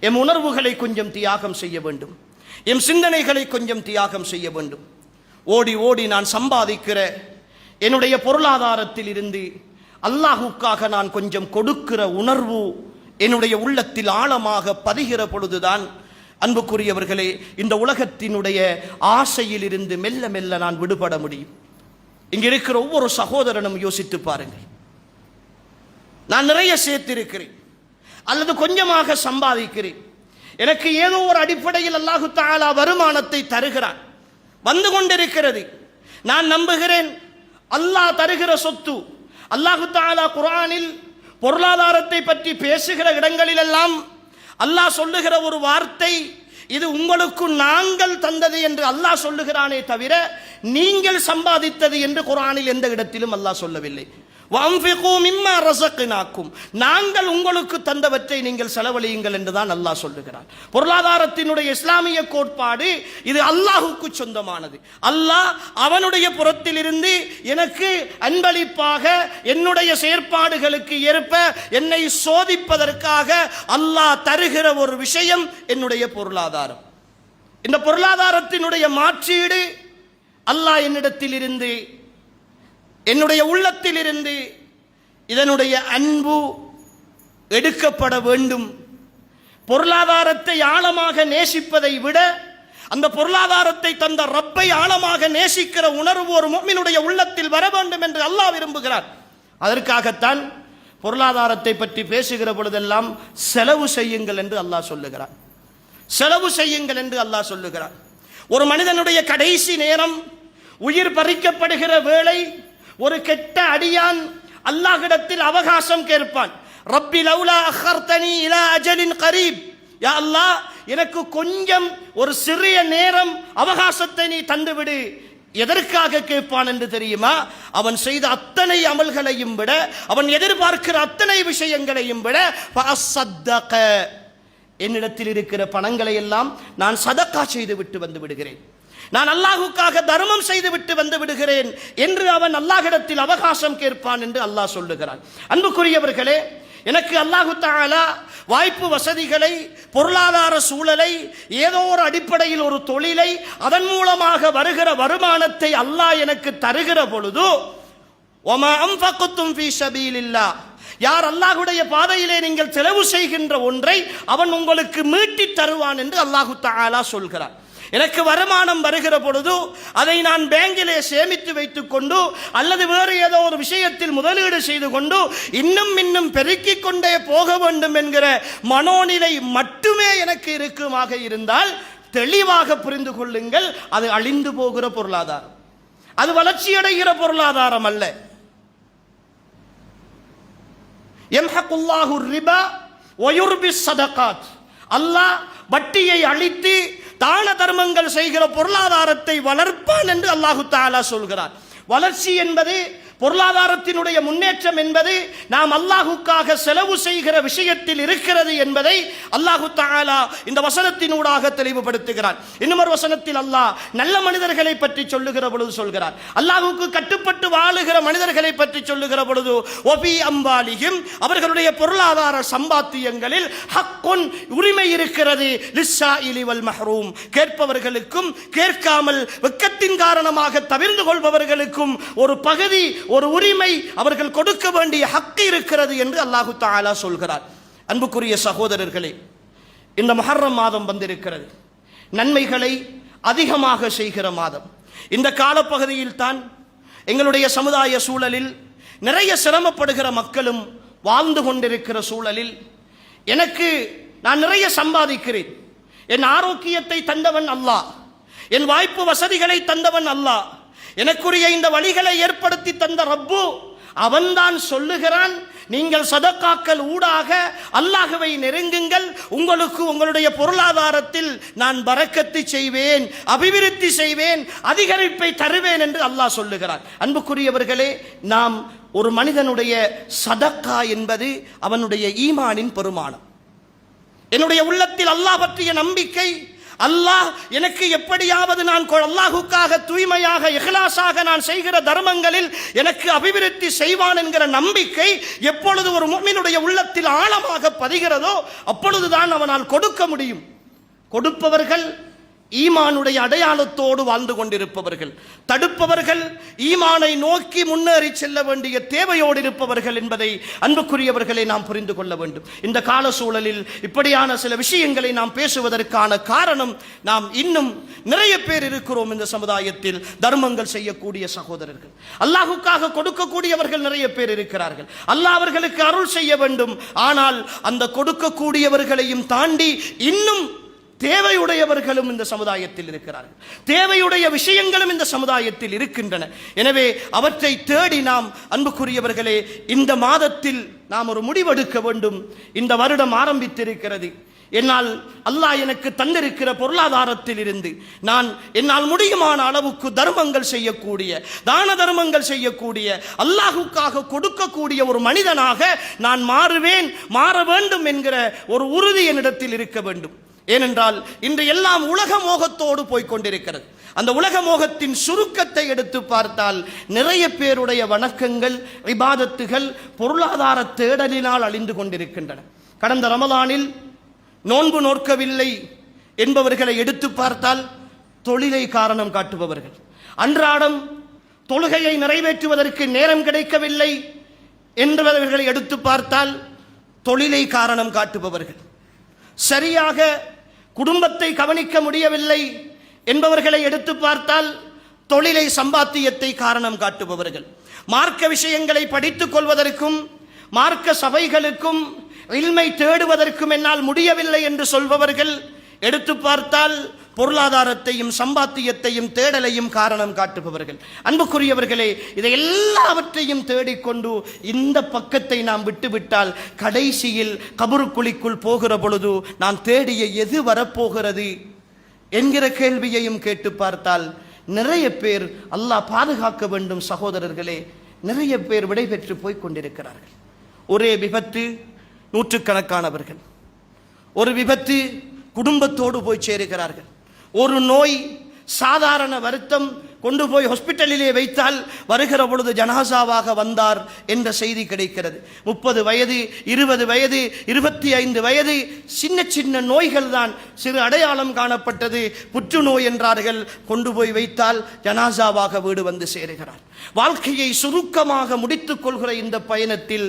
M உணர்வுகளை கொஞ்சம் தியாகம் செய்ய வேண்டும், எம் சிந்தனைகளை கொஞ்சம் தியாகம் செய்ய வேண்டும். ஓடி ஓடி நான் சம்பாதிக்கிற என்னுடைய பொருளாதாரத்தில் இருந்து அல்லாஹுக்காக நான் கொஞ்சம் கொடுக்கிற உணர்வு என்னுடைய உள்ளத்தில் ஆழமாக பதிகிற பொழுதுதான் அன்புக்குரியவர்களே இந்த உலகத்தினுடைய ஆசையில் இருந்து மெல்ல மெல்ல நான் விடுபட முடியும். இங்க இருக்கிற ஒவ்வொரு சகோதரனும் யோசித்து பாருங்கள். நான் நிறைய சேர்த்திருக்கிறேன் அல்லது கொஞ்சமாக சம்பாதிக்கிறேன், எனக்கு ஏதோ ஒரு அடிப்படையில் அல்லாஹு தஆலா வருமானத்தை தருகிறான், வந்து கொண்டிருக்கிறது. நான் நம்புகிறேன் அல்லாஹ் தருகிற சொத்து. அல்லாஹு தஆலா குர்ஆனில் பொருளாதாரத்தை பற்றி பேசுகிற இடங்களிலெல்லாம் அல்லாஹ் சொல்லுகிற ஒரு வார்த்தை, இது உங்களுக்கு நாங்கள் தந்தது என்று அல்லாஹ் சொல்லுகிறானே தவிர நீங்கள் சம்பாதித்தது என்று குர்ஆனில் எந்த இடத்திலும் அல்லாஹ் சொல்லவில்லை. வஅன்ஃபிகூ மிம்மா ரஸக்னாக்கும், நாங்கள் உங்களுக்கு தந்தவற்றை நீங்கள் செலவழியுங்கள் என்றுதான் அல்லாஹ் சொல்லுகிறார். பொருளாதாரத்தினுடைய இஸ்லாமிய கோட்பாடு இது அல்லாஹுக்கு சொந்தமானது. அல்லாஹ் அவனுடைய புறத்திலிருந்து எனக்கு அன்பளிப்பாக என்னுடைய செயற்பாடுகளுக்கு ஏற்ப என்னை சோதிப்பதற்காக அல்லாஹ் தருகிற ஒரு விஷயம் என்னுடைய பொருளாதாரம். இந்த பொருளாதாரத்தினுடைய மாற்றீடு அல்லாஹ் என்னிடத்தில் இருந்து, என்னுடைய உள்ளத்தில் இருந்து இதனுடைய அன்பு எடுக்கப்பட வேண்டும். பொருளாதாரத்தை ஆழமாக நேசிப்பதை விட அந்த பொருளாதாரத்தை தந்த ரப்பை ஆழமாக நேசிக்கிற உணர்வு ஒரு முஃமினுடைய உள்ளத்தில் வர வேண்டும் என்று அல்லாஹ் விரும்புகிறார். அதற்காகத்தான் பொருளாதாரத்தை பற்றி பேசுகிற பொழுதெல்லாம் செலவு செய்யுங்கள் என்று அல்லாஹ் சொல்லுகிறார். செலவு செய்யுங்கள் என்று அல்லாஹ் சொல்லுகிறார். ஒரு மனிதனுடைய கடைசி நேரம், உயிர் பறிக்கப்படுகிற வேளை, ஒரு கெட்ட அடியான் அல்லாஹ்விடத்தில் அவகாசம் கேட்பான். ரப்பி லௌலா அഖர்தனி இலா அஜலின் கரீப், யா அல்லாஹ் எனக்கு கொஞ்சம் ஒரு சிறிய நேரம் அவகாசத்தை நீ தந்துவிடு. எதற்காக கேட்பான் என்று தெரியுமா? அவன் செய்த அத்தனை அமல்களையும் விட, அவன் எதிர்பார்க்கிற அத்தனை விஷயங்களையும் விட, ஃபஅஸ்ஸதக, என்னிடத்தில் இருக்கிற பணங்களை எல்லாம் நான் சதக்கா செய்து விட்டு வந்து விடுகிறேன், நான் அல்லாஹுக்காக தர்மம் செய்து விட்டு வந்து விடுகிறேன் என்று அவன் அல்லாஹ்விடத்தில் அவகாசம் கேட்பான் என்று அல்லாஹ் சொல்லுகிறான். அன்புக்குரியவர்களே, எனக்கு அல்லாஹு தஆலா வாய்ப்பு வசதிகளை, பொருளாதார சூழலை, ஏதோ ஒரு அடிப்படையில் ஒரு தொழிலை, அதன் மூலமாக வருகிற வருமானத்தை அல்லாஹ் எனக்கு தருகிற பொழுது, வமா அன்ஃபக்தும் ஃபீ ஸபீலில்லாஹ், யார் அல்லாஹ்வுடைய பாதையிலே நீங்கள் செலவு செய்கின்ற ஒன்றை அவன் உங்களுக்கு மீட்டி தருவான் என்று அல்லாஹு தஆலா சொல்கிறார். எனக்கு வருமானம் வருகிற பொழுது அதை நான் பேங்கிலே சேமித்து வைத்துக் கொண்டு அல்லது வேறு ஏதோ ஒரு விஷயத்தில் முதலீடு செய்து கொண்டு இன்னும் பெருக்கிக் கொண்டே போக வேண்டும் என்கிற மனோநிலை மட்டுமே எனக்கு இருக்குமாக இருந்தால் தெளிவாக புரிந்து கொள்ளுங்கள், அது அழிந்து போகிற பொருளாதாரம், அது வளர்ச்சியடைகிற பொருளாதாரம் அல்ல. யம்ஹகுல்லாஹு ரிபா வ யுர்பிஸ் ஸதகாத், அல்லாஹ் வட்டியை அழித்து தான தர்மங்கள் செய்கிற பொருளாதாரத்தை வளர்ப்பான் என்று அல்லாஹு தஆலா சொல்கிறார். வளர்ச்சி என்பது, பொருளாதாரத்தினுடைய முன்னேற்றம் என்பது நாம் அல்லாஹுக்காக செலவு செய்கிற விஷயத்தில் இருக்கிறது என்பதை அல்லாஹு தஆலா இந்த வசனத்தினூடாக தெளிவுபடுத்துகிறார். இன்னொரு வசனத்தில் அல்லாஹ் நல்ல மனிதர்களை பற்றி சொல்லுகிற பொழுது சொல்கிறார், அல்லாஹுக்கு கட்டுப்பட்டு வாழுகிற மனிதர்களை பற்றி சொல்லுகிற பொழுது, ஒபி அம்பாலிஹிம், அவர்களுடைய பொருளாதார சம்பாத்தியங்களில் ஹக்குன், உரிமை இருக்கிறது, லிஸ்ஸாயிலி வல் மஹ்ரூம், கேட்பவர்களுக்கும் கேட்காமல் வெட்கத்தின் காரணமாக தவிர்ந்து கொள்பவர்களுக்கும் ஒரு பகுதி, ஒரு உரிமை, அவர்கள் கொடுக்க வேண்டிய ஹக்கு இருக்கிறது என்று அல்லாஹு தஆலா சொல்கிறார். அன்புக்குரிய சகோதரர்களே, இந்த முஹர்ரம் மாதம் வந்திருக்கிறது, நன்மைகளை அதிகமாக செய்கிற மாதம். இந்த காலப்பகுதியில் தான் எங்களுடைய சமுதாய சூழலில் நிறைய சிரமப்படுகிற மக்களும் வாழ்ந்து கொண்டிருக்கிற சூழலில் நான் நிறைய சம்பாதிக்கிறேன், என் ஆரோக்கியத்தை தந்தவன் அல்லாஹ், என் வாய்ப்பு வசதிகளை தந்தவன் அல்லாஹ், எனக்குரிய இந்த வழிகளை ஏற்படுத்தி தந்த ரப்பு அவன்தான் சொல்லுகிறான், நீங்கள் சதக்காக்கள் ஊடாக அல்லாஹ்வை நெருங்குங்கள், உங்களுக்கு உங்களுடைய பொருளாதாரத்தில் நான் பரக்கத்து செய்வேன், அபிவிருத்தி செய்வேன், அதிகரிப்பை தருவேன் என்று அல்லாஹ் சொல்லுகிறான். அன்புக்குரியவர்களே, நாம் ஒரு மனிதனுடைய சதக்கா என்பது அவனுடைய ஈமானின் பெருமானம். என்னுடைய உள்ளத்தில் அல்லாஹ் பற்றிய நம்பிக்கை, அல்லாஹ் எனக்கு எப்படியாவது நான் அல்லாஹுக்காக தூய்மையாக இஹ்லாஸாக நான் செய்கிற தர்மங்களில் எனக்கு அபிவிருத்தி செய்வான் என்கிற நம்பிக்கை எப்பொழுது ஒரு முஃமினுடைய உள்ளத்தில் ஆழமாக பதிகிறதோ அப்பொழுதுதான் அவனால் கொடுக்க முடியும். கொடுப்பவர்கள் ஈமானுடைய அடையாளத்தோடு வாழ்ந்து கொண்டிருப்பவர்கள், தடுப்பவர்கள் ஈமானை நோக்கி முன்னேறி செல்ல வேண்டிய தேவையோடு இருப்பவர்கள் என்பதை அன்புக்குரியவர்களை நாம் புரிந்து கொள்ள வேண்டும். இந்த கால சூழலில் இப்படியான சில விஷயங்களை நாம் பேசுவதற்கான காரணம், நாம் இன்னும் நிறைய பேர் இருக்கிறோம் இந்த சமுதாயத்தில் தர்மங்கள் செய்யக்கூடிய சகோதரர்கள், அல்லாஹுக்காக கொடுக்கக்கூடியவர்கள் நிறைய பேர் இருக்கிறார்கள். அல்லாஹ் அவர்களுக்கு அருள் செய்ய வேண்டும். ஆனால் அந்த கொடுக்கக்கூடியவர்களையும் தாண்டி இன்னும் தேவையுடையவர்களும் இந்த சமுதாயத்தில் இருக்கிறார்கள். தேவையுடைய விஷயங்களும் இந்த சமுதாயத்தில் இருக்கின்றன. எனவே அவற்றை தேடி நாம் அன்புக்குரியவர்களே இந்த மாதத்தில் நாம் ஒரு முடிவெடுக்க வேண்டும். இந்த வருடம் ஆரம்பித்திருக்கிறது. என்னால் அல்லாஹ் எனக்கு தந்திருக்கிற பொருளாதாரத்தில் இருந்து நான் என்னால் முடியுமான அளவுக்கு தர்மங்கள் செய்யக்கூடிய, தான தர்மங்கள் செய்யக்கூடிய, அல்லாஹுக்காக கொடுக்கக்கூடிய ஒரு மனிதனாக நான் மாற வேண்டும் என்கிற ஒரு உறுதி என்னிடத்தில் இருக்க வேண்டும். ஏனென்றால் இன்று எல்லாம் உலக மோகத்தோடு போய்கொண்டிருக்கிறது. அந்த உலக மோகத்தின் சுருக்கத்தை எடுத்து பார்த்தால் நிறைய பேருடைய வணக்கங்கள், இபாதத்துகள் பொருளாதார தேடலினால் அழிந்து கொண்டிருக்கின்றன. கடந்த ரமலானில் நோன்பு நோக்கவில்லை என்பவர்களை எடுத்து பார்த்தால் தொழிலை காரணம் காட்டுபவர்கள், அன்றாடம் தொழுகையை நிறைவேற்றுவதற்கு நேரம் கிடைக்கவில்லை என்பவர்களை எடுத்து பார்த்தால் தொழிலை காரணம் காட்டுபவர்கள், சரியாக குடும்பத்தை கவனிக்க முடியவில்லை என்பவர்களை எடுத்து பார்த்தால் தொழிலை சம்பாத்தியத்தை காரணம் காட்டுபவர்கள், மார்க்க விஷயங்களை படித்துக் கொள்வதற்கும் மார்க்க சபைகளுக்கும் இல்மை தேடுவதற்கும் என்னால் முடியவில்லை என்று சொல்பவர்கள் எடுத்து பார்த்தால் பொருளாதாரத்தையும் சம்பாத்தியத்தையும் தேடலையும் காரணம் காட்டுபவர்கள். அன்புக்குரியவர்களே, இதை எல்லாவற்றையும் தேடிக்கொண்டு இந்த பக்கத்தை நாம் விட்டுவிட்டால் கடைசியில் கபருக்குழிக்குள் போகிற பொழுது நான் தேடிய எது வரப்போகிறது என்கிற கேள்வியையும் கேட்டு பார்த்தால் நிறைய பேர், அல்லாஹ் பாதுகாக்க வேண்டும் சகோதரர்களே, நிறைய பேர் விடை பெற்று போய் கொண்டிருக்கிறார்கள். ஒரே விபத்து நூற்றுக்கணக்கானவர்கள், ஒரு விபத்து குடும்பத்தோடு போய் சேருகிறார்கள். ஒரு நோய், சாதாரண வருத்தம், கொண்டு போய் ஹாஸ்பிட்டலிலே வைத்தால் வருகிற பொழுது ஜனாசாவாக வந்தார் என்ற செய்தி கிடைக்கிறது. 30 வயது, 20 வயது, 25 வயது சின்ன சின்ன நோய்கள் தான், சிறு அடையாளம் காணப்பட்டது, புற்றுநோய் என்றார்கள். கொண்டு போய் வைத்தால் ஜனாசாவாக வீடு வந்து சேருகிறார். வாழ்க்கையை சுருக்கமாக முடித்துக் கொள்கிற இந்த பயணத்தில்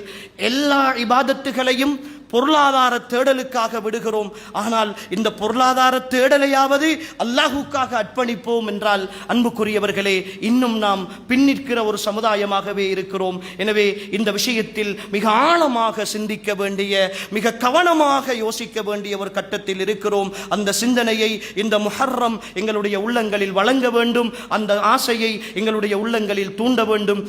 எல்லா இபாதத்துகளையும் பொருளாதார தேடலுக்காக விடுகிறோம். ஆனால் இந்த பொருளாதார தேடலையாவது அல்லாஹுக்காக அர்ப்பணிப்போம் என்றால் அன்புக்குரியவர்களே, இன்னும் நாம் பின்னிற்கிற ஒரு சமுதாயமாகவே இருக்கிறோம். எனவே இந்த விஷயத்தில் மிக ஆழமாக சிந்திக்க வேண்டிய, மிக கவனமாக யோசிக்க வேண்டிய ஒரு கட்டத்தில் இருக்கிறோம். அந்த சிந்தனையை இந்த முஹர்ரம் எங்களுடைய உள்ளங்களில் வழங்க வேண்டும். அந்த ஆசையை எங்களுடைய உள்ளங்களில் தூண்ட வேண்டும்.